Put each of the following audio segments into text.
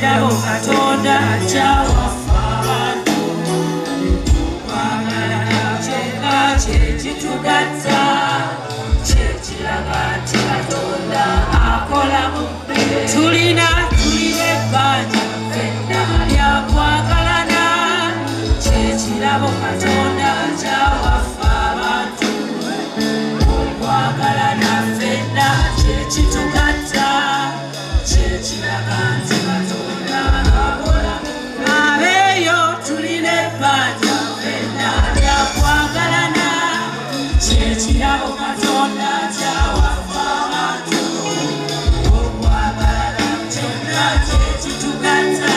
Katonda kyawafa abantu kwagala kyeka kyekitugatta kyekiraga nti Katonda akola mu ffe tulina ebbanja ffenna lyakwagalana kyekirabo Katonda kyawafa abantu okwagalana ffenna kyekitugatta kyekiraga nti Kirabo Katonda kyawafa abantu okwagalana kyonna kyekitugatta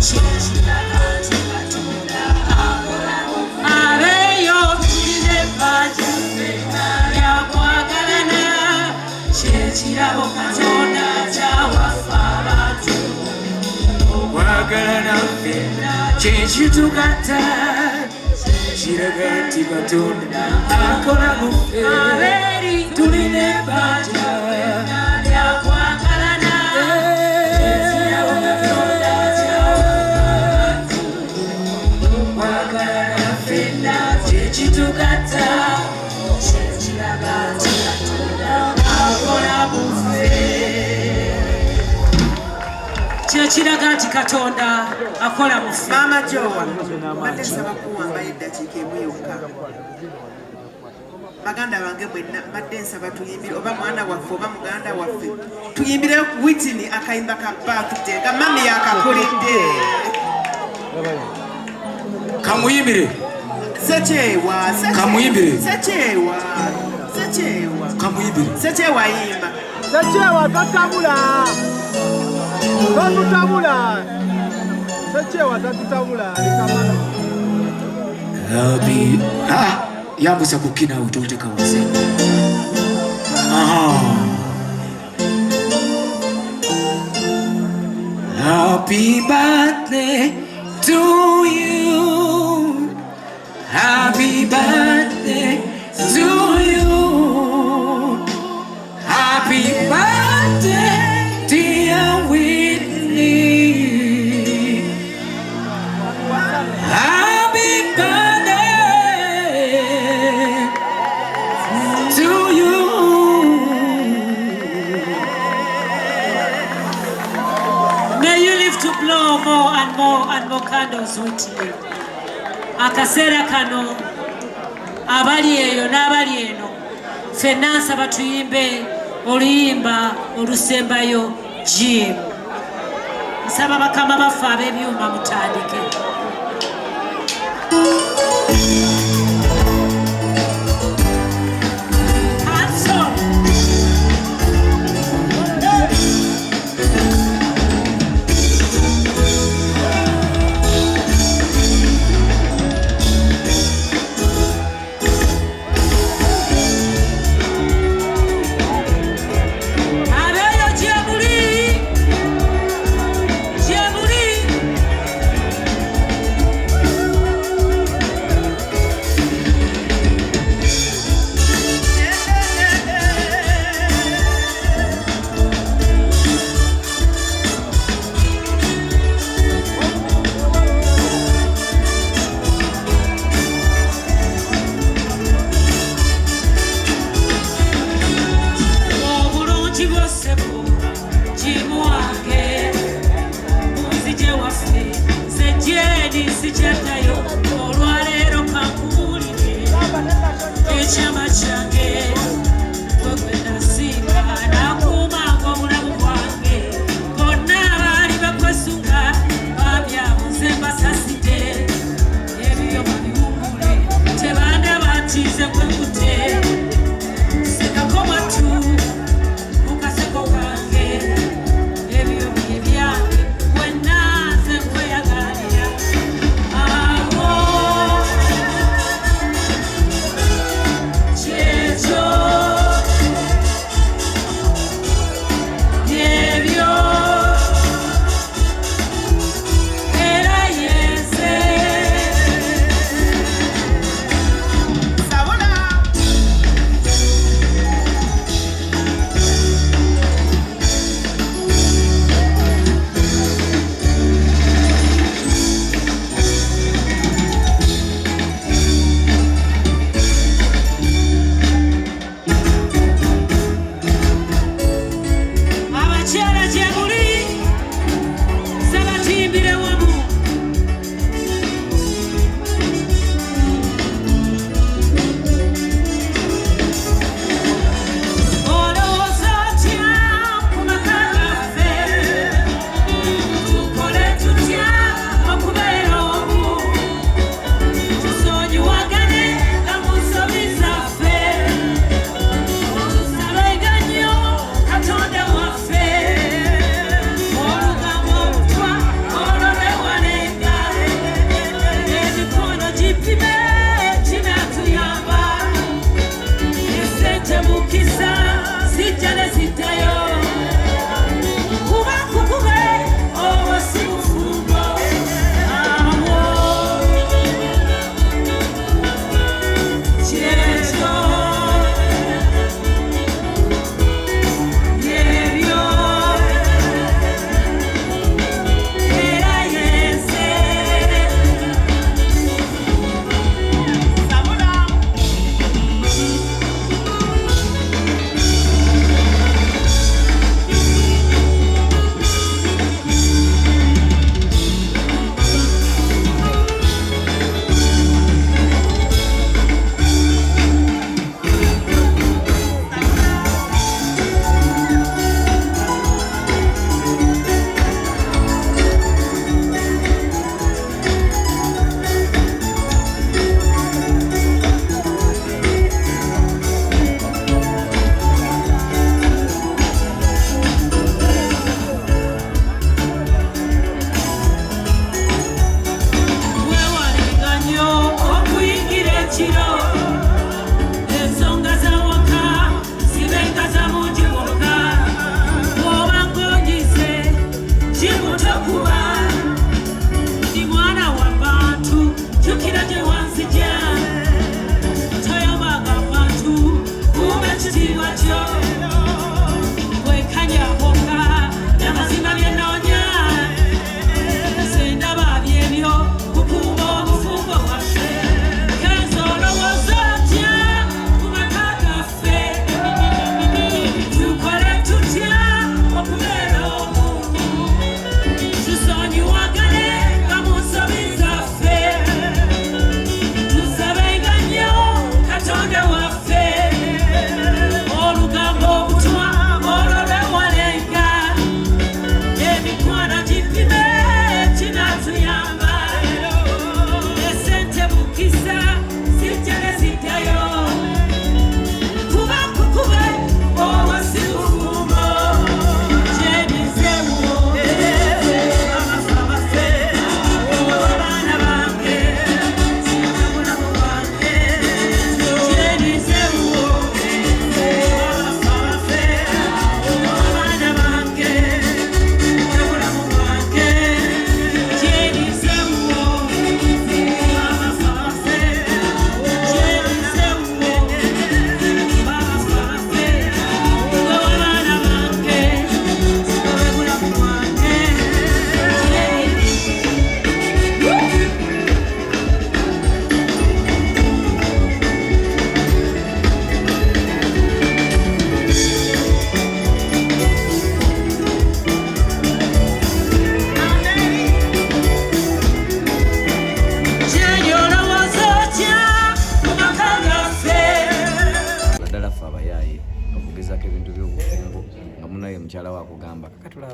kyekiraga nti Katonda akola abeeyo tulina ebbanja ffenna lyakwagalana kyekirabo Katonda kyawafa abantu okwagalana ffenna kyekitugatta kiraga nti Katonda akola mu ffe tulina ebbanja lyakwagalana kyekirabo Katonda kyawafa okwagalana ffenna kyekitugatta kyekiraga nti Katonda akola mu ffe kyekiraga nti Katonda akola mu ffe. Maama Jowa mbadde nsaba kuwambayo eddakiika emu yokka. Baganda bange mwenna mbadde nsaba tuyimbire oba mwana waffe oba muganda waffe tuyimbire Whitney akayimba ka birthday nga mami yakakulidde. Kamuyimbire. Sekyewa. Kamuyimbire. Sekyewa. Kamuyimbire. Sekyewa yimba. Sekyewa tatabula. Tatutabula. Sekyewa tatutabula. Yambusa kukina utoteka wase. Happy birthday to you. Happy birthday to you. Happy birthday, dear Whitney. Happy birthday to you. May you live to blow more and more and more candles with you. Akaseera kano abali eyo n'abali eno ffenna nsaba tuyimbe oluyimba olusembayo Jim. Nsaba bakama baffe ab'ebyuma mutandike.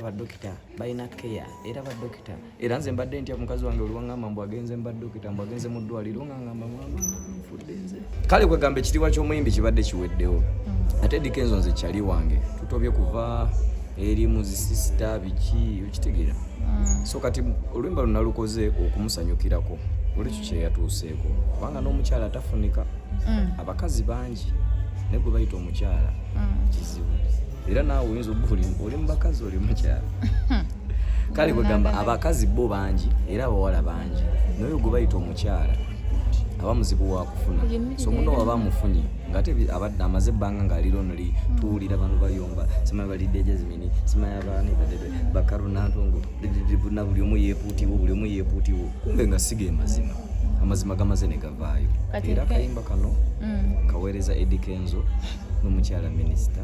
badokita balina care era badokita era nze mbadde ntya mukazi wange oluwangamba mbu agenze mbadokita mbu agenze mu ddwaliro ngangamba mfuddenze kale kwegamba ekitiibwa ky'omuyimbi kibadde kiweddewo ate Eddie Kenzo nze kyali wange tutobye kuva eri muzisisita biki okitegeera so kati olwimba lunalukoze okumusanyukirako olwekyo kyeyatuuseeko kubanga n'omukyala atafunika abakazi bangi naye gwe bayita omukyala kizibu era naawe oyinza obba oli mubakazi oli mukyala kale kwegamba abakazi bo bangi era abawala bangi naye gwe bayita omukyala aba muzibu wakufuna so muno waba amufunye ngate abadde amaze ebbanga ng'aliro noli tuwulira abantu bayomba simanyi balidde Jasmine simanyi abaani badede bakarunantongo na buli omu yeepuutiwo kumbe nga siga amazima gamaze ne gavaayo era akayimba kano kaweereza Eddie Kenzo n'omukyala minisita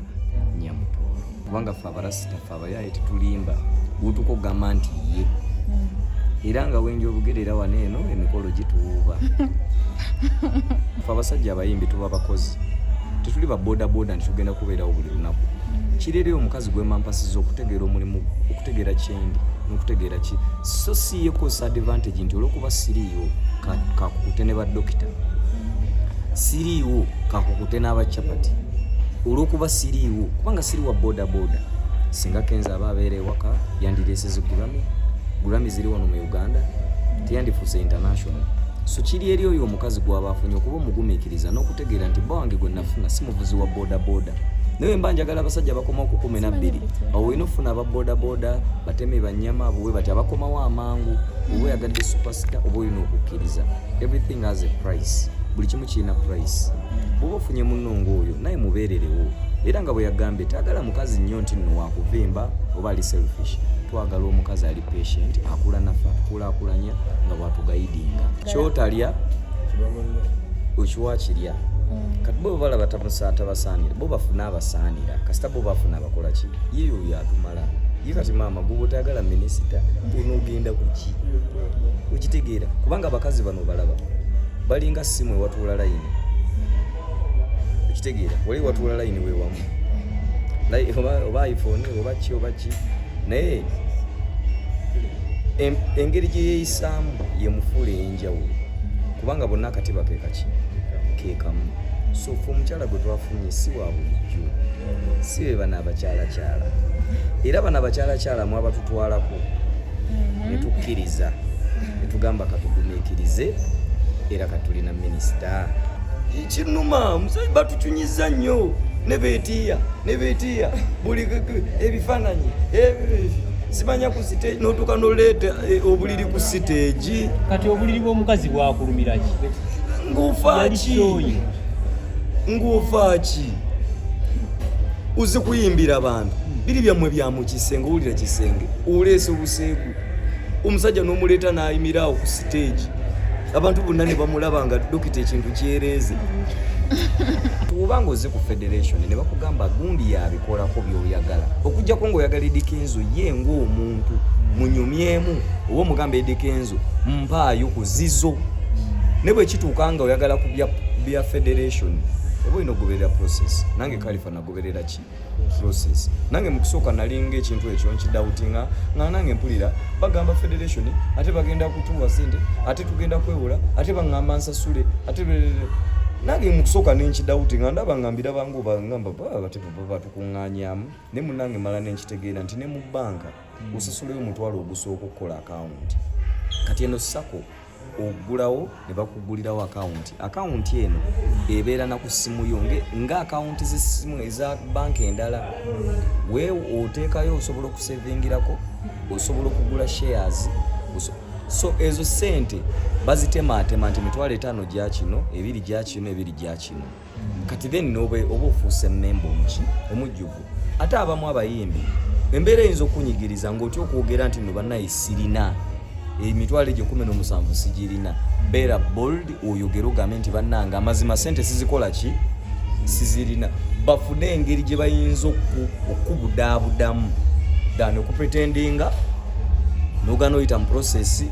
Nyamutooro kubanga ffe abarasita ffe abayaaye tetulimba butukogamba nti ye era nga wenja obugere era wano eno emikolo gituuba ffe abasajja abayimbi tuba bakozi tetuli ba boda ntitugenda kubeerawo buli lunaku kireereyo omukazi gwemampasiza okutegeera omulimu okutegeera kyendi n'okutegeera ki so siiyeko advantage nti olwokuba siriiwo kakukute ne badokita siriiwo kakukute n'abacapati olwokuba siriiwo kubanga siri wa boda singa Kenzo aba abeera ewaka yandireeseze Grammy ziri wano mu Uganda teyandifuuse international so kiri eri oyo omukazi gwaba afunye okuba omugumiikiriza n'okutegeera nti bba wange gwe nafuna si muvuzi wa boda naye mba njagala abasajja bakoma ku 12 awo olina ofuna aba boda bateme banyama buwe bati abakomawo amangu oba oyagadde superstar oba olina okukkiriza everything has a price buli kimu kirina price bw'oba ofunye munnongo oyo naye mubeererewo era nga bwe yagambye taagala mukazi nnyo nti nno wakuvimba oba ali selfish twagala omukazi ali patient akula naffe atukulaakulanya nga bwatugayidinga kyotalya okiwakirya kati bo balaba tabasaanira bo bafuna abasaanira kasita bo bafuna abakola ki ye oyo atumala ye kati maama gwe tayagala minisita onoogenda kuki okitegeera kubanga abakazi bano balaba balinga simu ewatuula layini okitegeera wali watuula layini wewamu oba iPhone oba ki naye engeri gye yeeyisaamu yemufuula ey'enjawulo kubanga bonna akatiba keekamu so fe omukyala gwe twafunye si wa bulijjo si be bano abakyalakyala era bano abakyalakyala mu abatutwalako ne tukkiriza ne tugamba katugumiikirize era katulina minisita kinuma musajja batucunyiza nnyo ne beetiya buli ebifaananyi simanya ku stage n'otuuka n'oleeta obuliri ku stage kati obuliri bw'omukazi bwakulumira ki ng'ofaaki uze kuyimbira abantu biri byammwe bya mu kisenge owulira kisenge oleese obuseegu omusajja n'omuleeta n'ayimiraawo ku stage abantu bonna ne bamulaba nga dokita ekintu kyereeze tubanga oze ku federation ne bakugamba gundi yabikolako by'oyagala okujjako ng'oyagala Eddie Kenzo ye ng'omuntu munyumyemu oba omugamba Eddie Kenzo mpaayo ku zizo ne bwe kituuka nga oyagala ku bya federation oba olina okugoberera process nange Khalifa nagoberera ki process nange mu kusooka nalinga ekintu ekyo nkidawutinga nga nange mpulira bagamba federation ate bagenda kutuwa sente ate tugenda kwewola ate baŋŋamba nsasule ate nange mu kusooka nenkidawutinga ndaba ngambira bangu bangamba batukuŋŋaanyaamu ne munnange mala nenkitegeera nti ne mu bbanka osasuleyo omutwalo ogusooka okukola akawunti kati eno sako ogulawo ne bakugulirawo akawunti eno ebeera na ku ssimu yo nga akawunti z'essimu eza banka endala weewo oteekayo osobola okusevingirako osobola okugula shares so ezo sente bazitemaatema nti mitwalo 5 gya kino 2 gya kino 2 gya kino kati then noba ofuuse memba omujjuvu ate abamu abayimbi embeera eyinza okunyigiriza ng'otya okwogera nti no bannaye sirina emitwalo egyo 17 sigirina beera bold oyogera ogambe nti bannanga amazima sente sizikola ki sizirina bafune engeri gye bayinza okubudaabudamu dani okupretendinga nogana oyita mu process